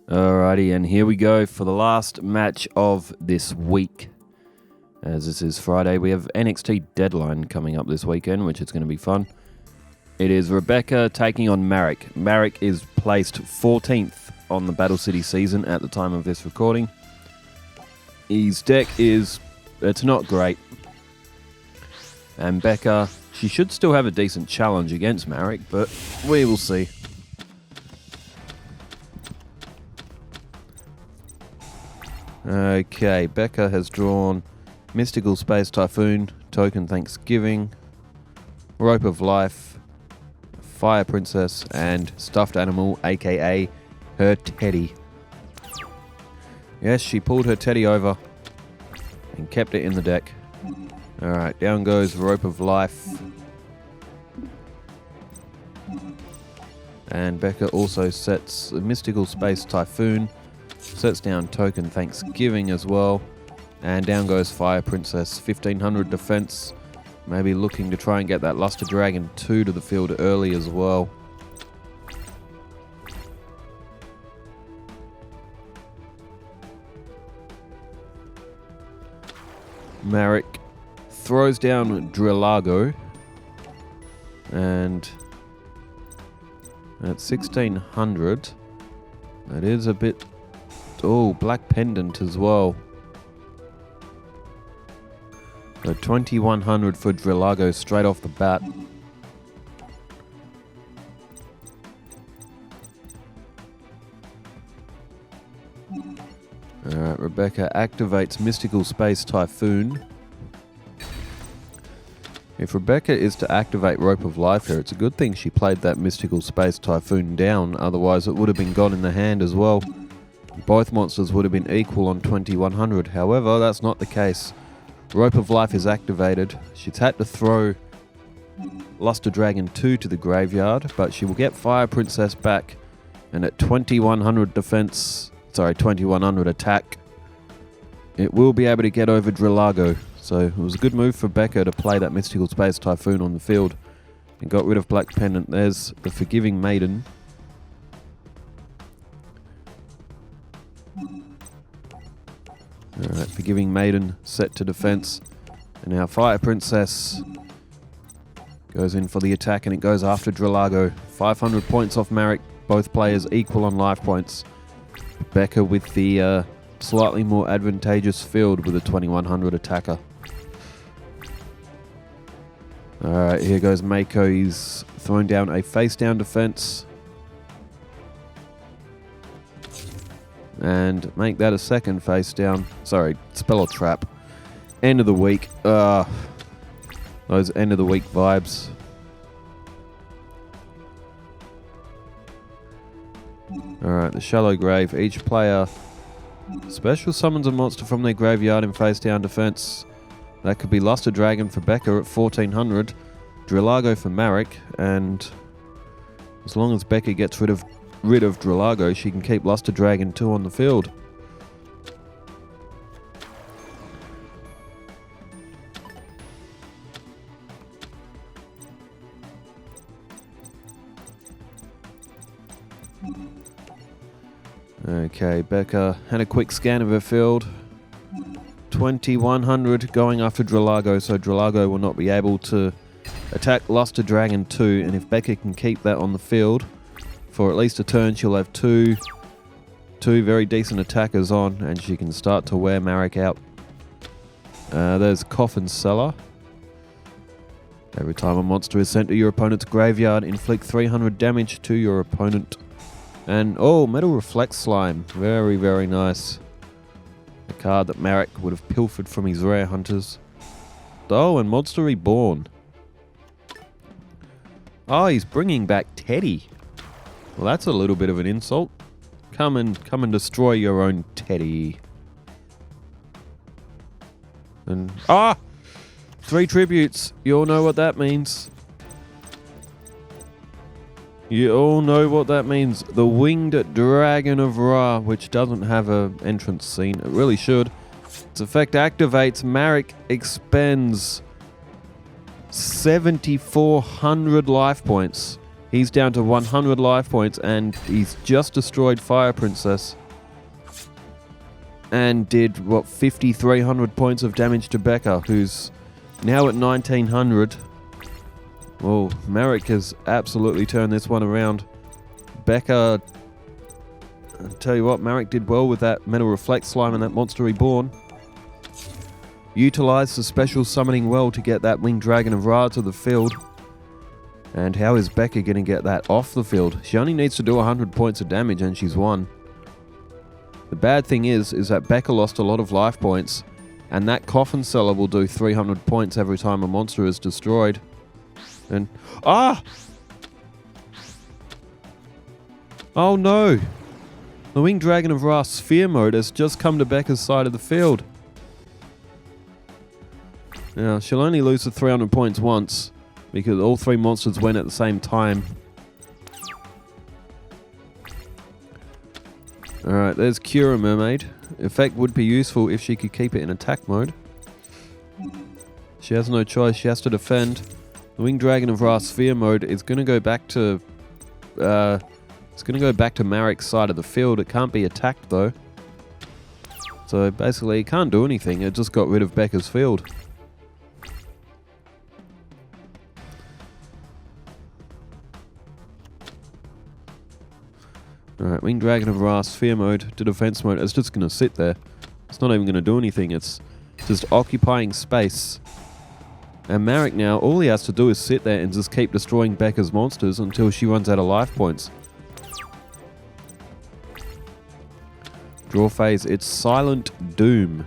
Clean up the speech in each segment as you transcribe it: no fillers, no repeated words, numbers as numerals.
Alrighty, and here we go for the last match of this week. As this is Friday, we have NXT Deadline coming up this weekend, which is going to be fun. It is Rebecca taking on Marik. Marik is placed 14th on the Battle City season at the time of this recording. His deck it's not great. And Becca, she should still have a decent challenge against Marik, but we will see. Okay, Becca has drawn Mystical Space Typhoon, Token Thanksgiving, Rope of Life, Fire Princess, and Stuffed Animal, aka her teddy. Yes, she pulled her teddy over and kept it in the deck. Alright, down goes Rope of Life. And Becca also sets the Mystical Space Typhoon, sets down Token Thanksgiving as well, and down goes Fire Princess, 1500 defense, maybe looking to try and get that Luster Dragon 2 to the field early as well. Marik throws down Drillago, and at 1600, that is a bit... Oh, Black Pendant as well. So 2100 for Drillago straight off the bat. Alright, Rebecca activates Mystical Space Typhoon. If Rebecca is to activate Rope of Life here, it's a good thing she played that Mystical Space Typhoon down, otherwise it would have been gone in the hand as well. Both monsters would have been equal on 2100, however, that's not the case. Rope of Life is activated. She's had to throw Luster Dragon 2 to the graveyard, but she will get Fire Princess back, and at 2100 defense, 2100 attack, it will be able to get over Drillago. So it was a good move for Becca to play that Mystical Space Typhoon on the field and got rid of Black Pendant. There's the Forgiving Maiden. Alright, Forgiving Maiden set to defense. And now Fire Princess goes in for the attack, and it goes after Drillago. 500 points off Marik, both players equal on life points. Becca with the slightly more advantageous field with a 2100 attacker. Alright, here goes Mako. He's thrown down a face down defense. And make that a second face down. Sorry, spell or trap. End of the week. Those end of the week vibes. Alright, the Shallow Grave. Each player special summons a monster from their graveyard in face down defense. That could be Luster Dragon for Becca at 1400. Drillago for Marik. And as long as Becca gets rid of Drillago, she can keep Luster Dragon 2 on the field. Okay, Becca had a quick scan of her field. 2100 going after Drillago, so Drillago will not be able to attack Luster Dragon 2, and if Becca can keep that on the field for at least a turn, she'll have two very decent attackers on, and she can start to wear Marik out. There's Coffin Cellar. Every time a monster is sent to your opponent's graveyard, inflict 300 damage to your opponent. And, oh, Metal Reflect Slime. Very, very nice. A card that Marik would have pilfered from his rare hunters. Oh, and Monster Reborn. Oh, he's bringing back Teddy. Well, that's a little bit of an insult. Come and destroy your own Teddy. And 3 tributes. You all know what that means. You all know what that means. The Winged Dragon of Ra, which doesn't have an entrance scene. It really should. Its effect activates. Marik expends 7,400 life points He's down to 100 life points, and he's just destroyed Fire Princess. And did, what, 5,300 points of damage to Becca, who's now at 1,900. Well, Marik has absolutely turned this one around. Becca, I'll tell you what, Marik did well with that Metal Reflect Slime and that Monster Reborn. Utilised the special summoning well to get that Winged Dragon of Ra to the field. And how is Becca going to get that off the field? She only needs to do 100 points of damage and she's won. The bad thing is that Becca lost a lot of life points, and that Coffin Seller will do 300 points every time a monster is destroyed. And... ah! Oh no! The Winged Dragon of Ra Sphere Mode has just come to Becca's side of the field. Now, she'll only lose the 300 points once, because all three monsters went at the same time. Alright, there's Cure a Mermaid. Effect would be useful if she could keep it in attack mode. She has no choice, she has to defend. The Winged Dragon of Ra Sphere Mode is going to go back to... it's going to go back to Marik's side of the field. It can't be attacked though. So basically it can't do anything, it just got rid of Becca's field. Alright, Winged Dragon of Ra Sphere Mode to defense mode. It's just going to sit there. It's not even going to do anything. It's just occupying space. And Marik now, all he has to do is sit there and just keep destroying Becca's monsters until she runs out of life points. Draw phase, it's Silent Doom.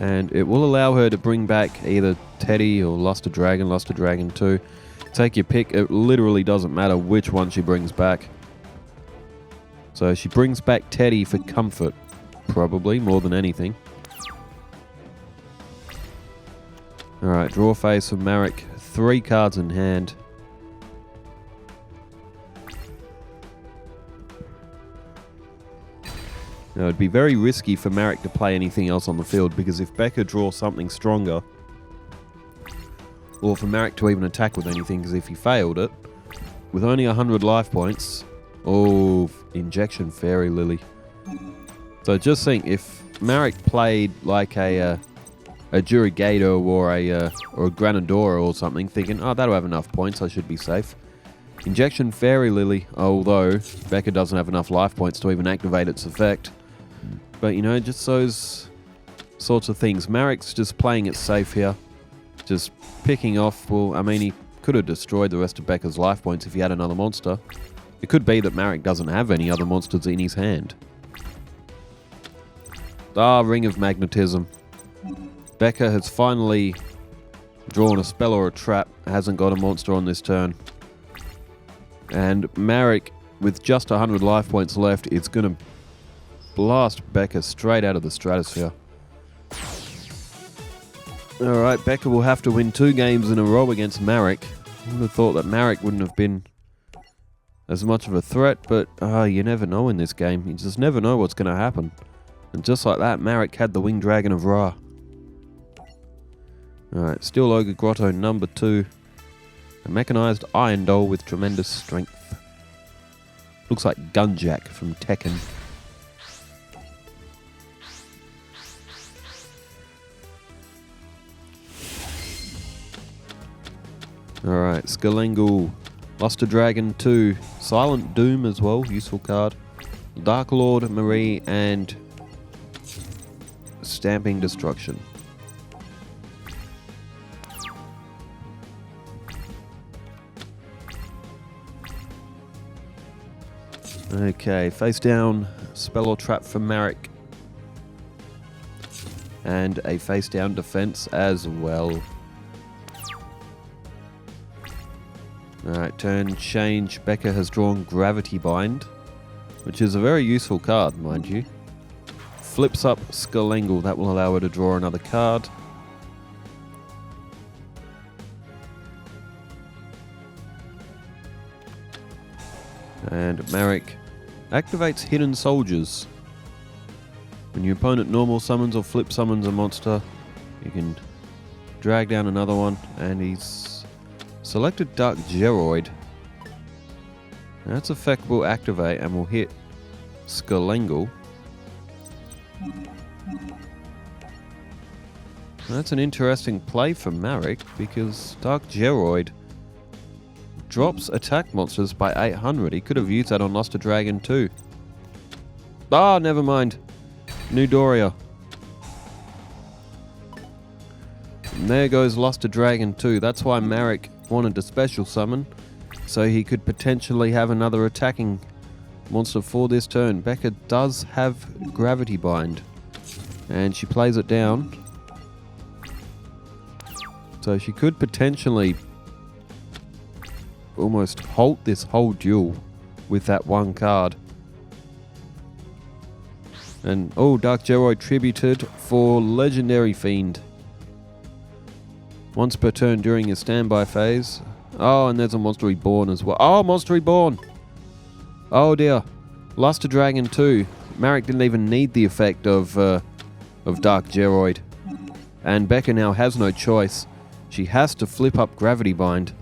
And it will allow her to bring back either Teddy or Luster Dragon 2. Take your pick, it literally doesn't matter which one she brings back. So she brings back Teddy for comfort, probably, more than anything. Alright, draw phase for Marik. 3 cards in hand. Now, it'd be very risky for Marik to play anything else on the field, because if Becca draws something stronger, or for Marik to even attack with anything, because if he failed it, with only 100 life points... oh, Injection Fairy Lily. So just think, if Marik played like a Durigato or a Granadora or something, thinking, oh, that'll have enough points, I should be safe. Injection Fairy Lily, although Becca doesn't have enough life points to even activate its effect. But, you know, just those sorts of things. Marik's just playing it safe here. Just picking off, well, I mean, he could have destroyed the rest of Becca's life points if he had another monster. It could be that Marik doesn't have any other monsters in his hand. Ah, Ring of Magnetism. Becca has finally drawn a spell or a trap, hasn't got a monster on this turn. And Marik, with just 100 life points left, is going to blast Becca straight out of the stratosphere. Alright, Becca will have to win 2 games in a row against Marik. I would have thought that Marik wouldn't have been as much of a threat, but you never know in this game. You just never know what's going to happen. And just like that, Marik had the Winged Dragon of Ra. Alright, Steel Ogre Grotto number 2. A mechanized Iron Doll with tremendous strength. Looks like Gunjack from Tekken. Alright, Skalengal. Luster Dragon 2, Silent Doom as well, useful card. Dark Lord, Marie, and Stamping Destruction. Okay, face down, spell or trap for Marik. And a face down defense as well. Alright, turn change. Becca has drawn Gravity Bind, which is a very useful card, mind you. Flips up Skalengal, that will allow her to draw another card. And Marik activates Hidden Soldiers. When your opponent normal summons or flip summons a monster, you can drag down another one, and he's selected Dark Geroid. That's effect will activate and will hit Skalengal. That's an interesting play for Marik because Dark Geroid drops attack monsters by 800. He could have used that on Luster Dragon too. Ah, never mind. New Doria. And there goes Luster Dragon 2. That's why Marik wanted to special summon, so he could potentially have another attacking monster for this turn. Becca does have Gravity Bind, and she plays it down. So she could potentially almost halt this whole duel with that one card. And, oh, Dark Geroid tributed for Legendary Fiend. Once per turn during his standby phase. Oh, and there's a Monster Reborn as well. Oh, Monster Reborn! Oh dear. Luster Dragon 2. Marik didn't even need the effect of Dark Geroid. And Becca now has no choice. She has to flip up Gravity Bind.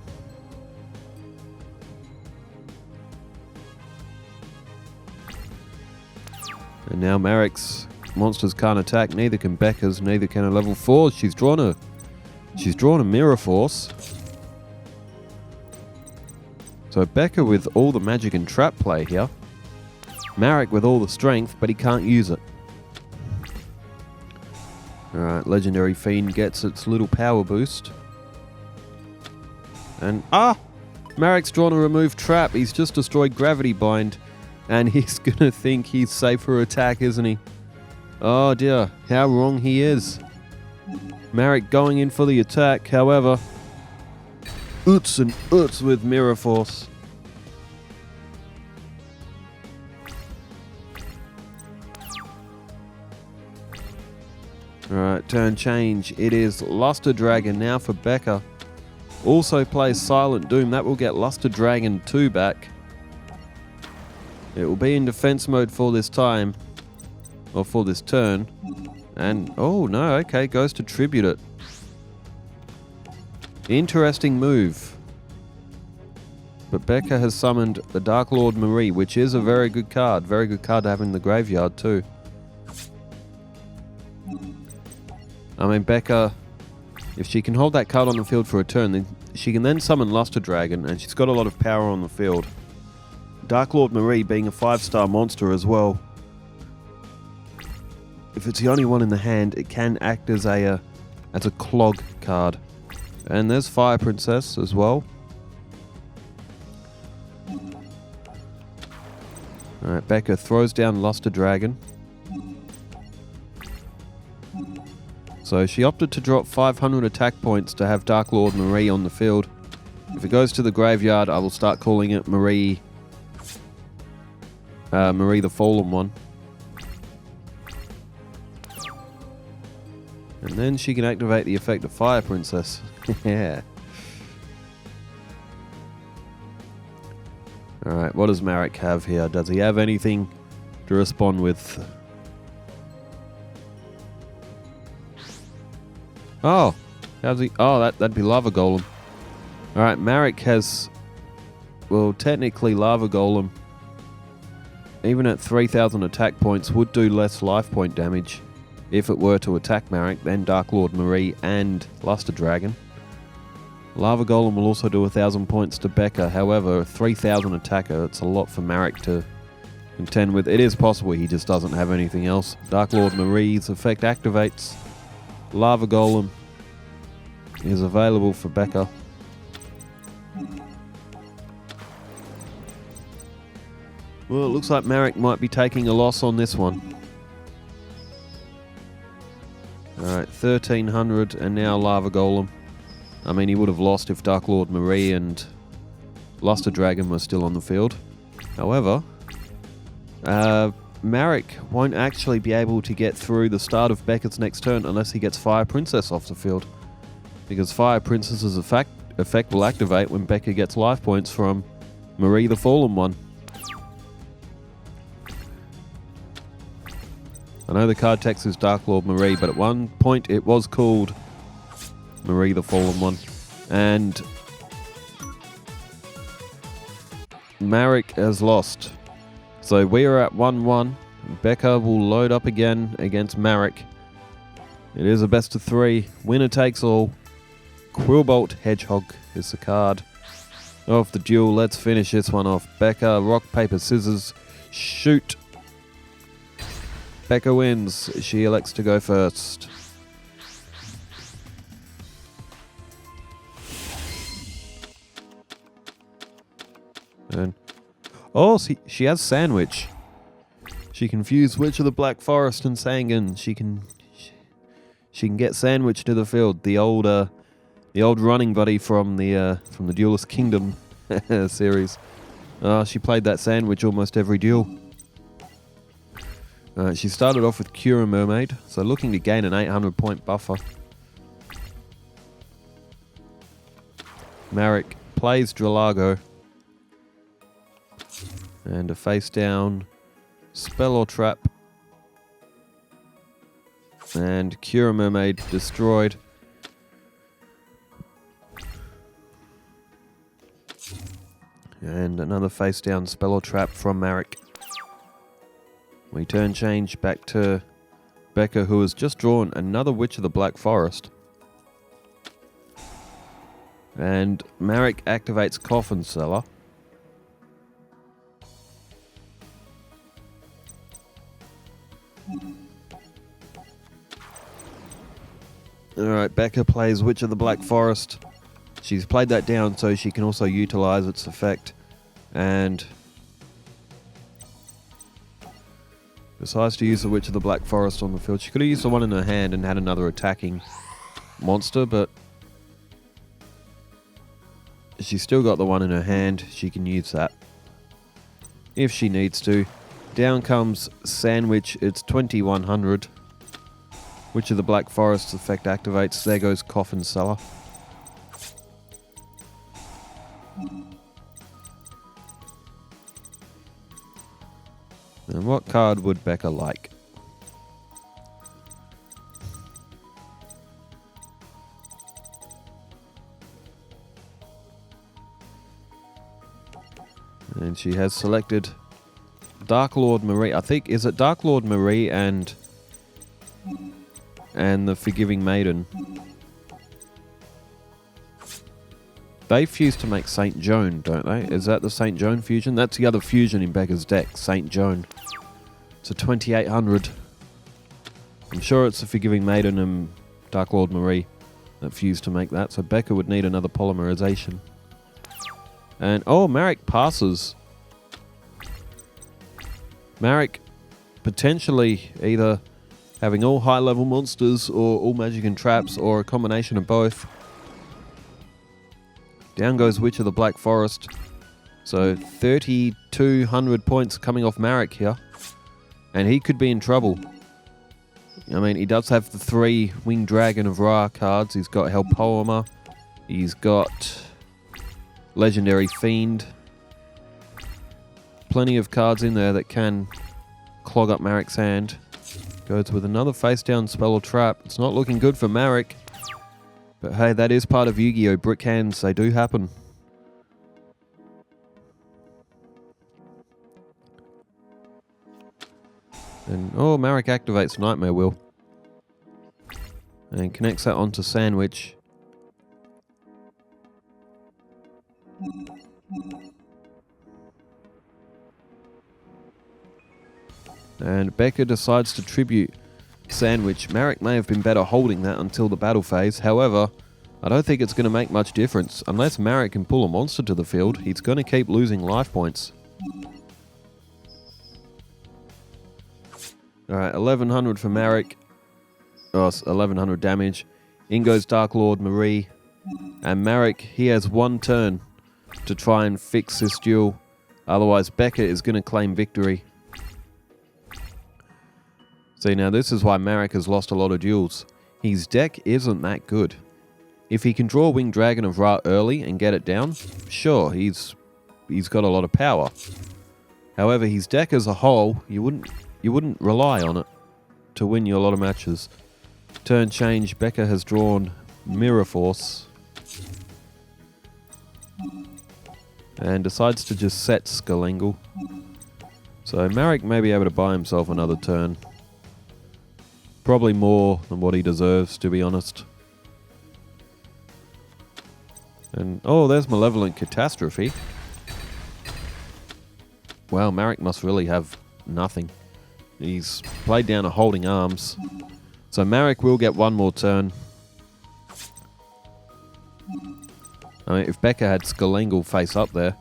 And now Marik's monsters can't attack, neither can Becca's, neither can a level 4. She's drawn a Mirror Force. So Becca with all the magic and trap play here. Marik with all the strength, but he can't use it. Alright, Legendary Fiend gets its little power boost. And, Marik's drawn a remove trap. He's just destroyed Gravity Bind. And he's gonna think he's safe for attack, isn't he? Oh dear, how wrong he is. Marik going in for the attack, however. Oots and oots with Mirror Force. Alright, turn change. It is Luster Dragon now for Becca. Also plays Silent Doom. That will get Luster Dragon 2 back. It will be in defense mode for this time. Or for this turn. And, oh no, okay, goes to tribute it. Interesting move. But Becca has summoned the Dark Lord Marie, which is a very good card. Very good card to have in the graveyard too. I mean, Becca, if she can hold that card on the field for a turn, then she can then summon Luster Dragon, and she's got a lot of power on the field. Dark Lord Marie being a 5-star monster as well. If it's the only one in the hand, it can act as a clog card. And there's Fire Princess as well. Alright, Becca throws down Luster Dragon. So she opted to drop 500 attack points to have Dark Lord Marie on the field. If it goes to the graveyard, I will start calling it Marie the Fallen One. And then she can activate the effect of Fire Princess. Yeah. Alright, what does Marik have here? Does he have anything to respond with? Oh, how's he? Oh, that'd be Lava Golem. Alright, Marik has, well, technically Lava Golem, even at 3,000 attack points, would do less life point damage if it were to attack Marik than Dark Lord Marie and Luster Dragon. Lava Golem will also do 1,000 points to Becca. However, 3,000 attacker, it's a lot for Marik to contend with. It is possible he just doesn't have anything else. Dark Lord Marie's effect activates. Lava Golem is available for Becca. Well, it looks like Marik might be taking a loss on this one. Alright, 1,300 and now Lava Golem. I mean, he would have lost if Dark Lord Marie and Luster Dragon were still on the field. However, Marik won't actually be able to get through the start of Becca's next turn unless he gets Fire Princess off the field. Because Fire Princess's effect will activate when Becca gets life points from Marie the Fallen One. I know the card text is Dark Lord Marie, but at one point it was called Marie the Fallen One. And Marik has lost. So we are at 1-1. Becca will load up again against Marik. It is a best of 3. Winner takes all. Quillbolt Hedgehog is the card of the duel. Let's finish this one off. Becca, rock, paper, scissors, shoot. Becca wins. She elects to go first. And she has sandwich. She confused Witch of the Black Forest and Sangan. She can get sandwich to the field. The old running buddy from the Duelist Kingdom series. She played that sandwich almost every duel. She started off with Cura Mermaid, so looking to gain an 800 point buffer. Marik plays Dralago. And a face down spell or trap. And Cura Mermaid destroyed. And another face down spell or trap from Marik. We turn change back to Becca, who has just drawn another Witch of the Black Forest. And Marik activates Coffin Seller. Alright, Becca plays Witch of the Black Forest. She's played that down so she can also utilize its effect. And decides to use the Witch of the Black Forest on the field. She could have used the one in her hand and had another attacking monster, but she's still got the one in her hand. She can use that if she needs to. Down comes Sandwich. It's 2100. Witch of the Black Forest effect activates. There goes Coffin Seller. And what card would Becca like? And she has selected Dark Lord Marie. I think, is it Dark Lord Marie and the Forgiving Maiden? They fuse to make Saint Joan, don't they? Is that the Saint Joan fusion? That's the other fusion in Becca's deck, Saint Joan. It's a 2800. I'm sure it's the Forgiving Maiden and Dark Lord Marie that fuse to make that, so Becca would need another polymerization. And, oh, Marik passes. Marik potentially either having all high-level monsters or all magic and traps or a combination of both. Down goes Witch of the Black Forest. So 3,200 points coming off Marik here. And he could be in trouble. I mean, he does have the 3 Winged Dragon of Ra cards. He's got Hellpoemer. He's got Legendary Fiend. Plenty of cards in there that can clog up Marik's hand. Goes with another face down spell or trap. It's not looking good for Marik. But hey, that is part of Yu-Gi-Oh! Brick hands, they do happen. And oh, Marik activates Nightmare Wheel. And connects that onto Sandwich. And Becca decides to tribute Sandwich. Marik may have been better holding that until the battle phase. However, I don't think it's going to make much difference. Unless Marik can pull a monster to the field, he's going to keep losing life points. Alright, 1100 for Marik. Oh, 1100 damage. In goes Dark Lord Marie. And Marik, he has one turn to try and fix this duel. Otherwise, Becca is going to claim victory. See, now this is why Marik has lost a lot of duels. His deck isn't that good. If he can draw Winged Dragon of Ra early and get it down, sure, he's got a lot of power. However, his deck as a whole, you wouldn't rely on it to win you a lot of matches. Turn change, Becca has drawn Mirror Force. and decides to just set Skull. So Marik may be able to buy himself another turn. Probably more than what he deserves, to be honest. And, oh, there's Malevolent Catastrophe. Wow, Marik must really have nothing. He's played down a Holding Arms. So Marik will get one more turn. I mean, if Becca had Skull face up there,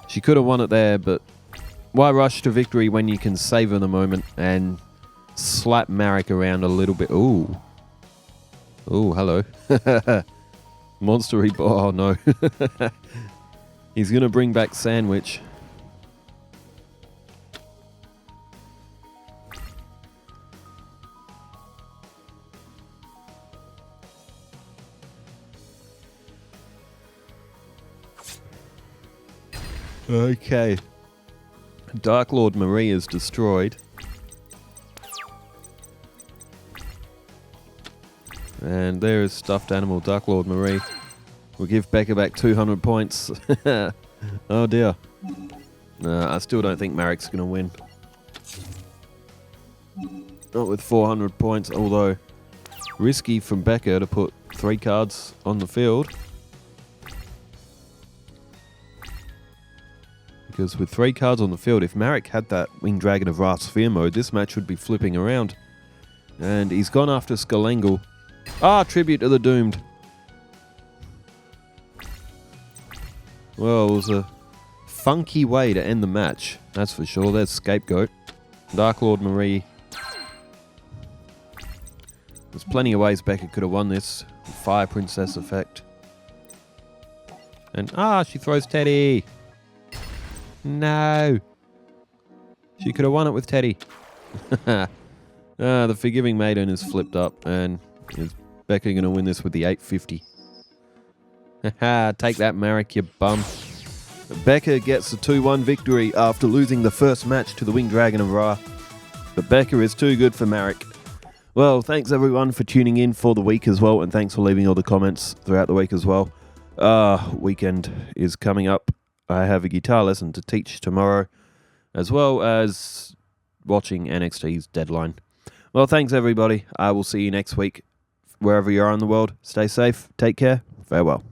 she could have won it there, but why rush to victory when you can savor the moment and slap Marik around a little bit? Ooh. Ooh, hello. Monster oh no. He's going to bring back Sandwich. Okay. Dark Lord Marie is destroyed. And there is Stuffed Animal Dark Lord Marie. We'll give Becca back 200 points. Oh dear. I still don't think Marik's going to win. Not with 400 points, although risky from Becca to put 3 cards on the field. Because with 3 cards on the field, if Marik had that Winged Dragon of Ra Sphere mode, this match would be flipping around. And he's gone after Skull. Ah, Tribute to the Doomed. Well, it was a funky way to end the match, that's for sure. There's Scapegoat. Dark Lord Marie. There's plenty of ways Becca could have won this. Fire Princess effect. And, she throws Teddy. No. She could have won it with Teddy. The Forgiving Maiden is flipped up, and is Becca going to win this with the 850? Take that, Marik, you bum. Becca gets a 2-1 victory after losing the first match to the Winged Dragon of Ra. But Becca is too good for Marik. Well, thanks everyone for tuning in for the week as well, and thanks for leaving all the comments throughout the week as well. Weekend is coming up. I have a guitar lesson to teach tomorrow, as well as watching NXT's Deadline. Well, thanks everybody. I will see you next week. Wherever you are in the world, stay safe, take care, farewell.